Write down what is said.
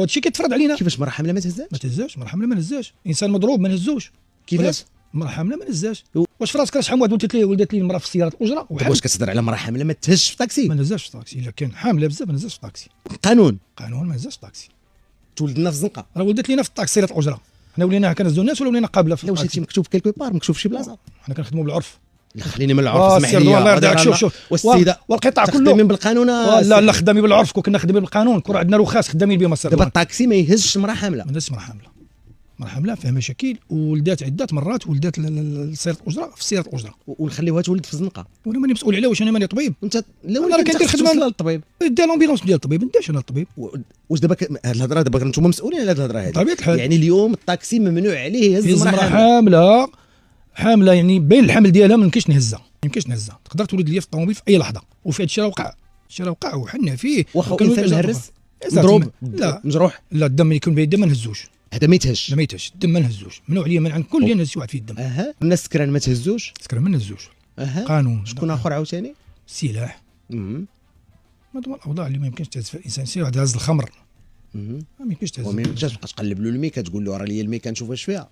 هادشي كيتفرض علينا. كيفاش مرة حاملة ما تهزاش؟ ما تهزاش، مرة حاملة ما نهزاش، انسان مضروب ما نهزوش. كيفاش؟ مرة حاملة ما نهزاش. واش في راسك شحال من واحد ولدت لي المرأة في السيارة الأجرة دابا واش كتهضر على مرة حاملة ما تهزش في طاكسي؟ ما نهزاش في الطاكسي، الا كان حاملة بزاف ما نهزاش في الطاكسي. قانون ما نهزاش في الطاكسي. تولدنا في الزنقة. راه ولدت لينا في الطاكسي سيارة الأجرة. حنا ولينا كنهزو الناس ولا ولينا قابلة في لا واش هادشي مكتوب كيلكو بار، مكتوب في شي بلاصة؟ حنا كنخدموا بالعرف. لا خليني من العرف، اسمح لي. والله يرضيك. شوف والسيدة والقطاع كله خدامين بالقانون. لا خدامين بالعرف، كنا خدامين بالقانون، كون عندنا رخص خدامين بهم. دابا الطاكسي ما يهزش مرة حاملة. ما نهزش مرة حاملة فيها مشاكل، ولدات عدة مرات ولدات سيارة الأجرة في سيارة الأجرة، ونخليوها تولد في الزنقة. وانا ماني مسؤول عليها. واش انا ماني طبيب؟ انت لا انا راه كندير خدمه للطبيب. دير لومبيلونس ديال الطبيب، نديرش انا الطبيب. واش دابا هاد الهضره دابا نتوما مسؤولين على هاد الهضره هذه؟ بطبيعة الحال. يعني اليوم الطاكسي ممنوع عليه يهز مرة حاملة يعني بين الحمل ديالها ما يمكنش نهزها، تقدر تولد لي في الطوموبيل في اي لحظه. وفي هذا الشيء راه وقع وحنا فيه. واخا الانسان مهرس مضروب لا مجروح، لا الدم يكون بين الدم ما نهزوش. هذا ما يتهش. لا ما يتهش الدم، ما نهزوش، ممنوع عليا منعا كل اللي نهز واحد فيه الدم. الناس سكران ما تهزوش. سكران ما نهزوش. قانون. شكون اخر عاوتاني؟ السلاح. هادو الاوضاع اللي ما يمكنش تهز فيها الانسان. سي واحد هاز الخمر ما يمكنش تهز. وما يمكنش تبقى تقلب له المي كتقول له راه ليا المي كنشوف واش فيها.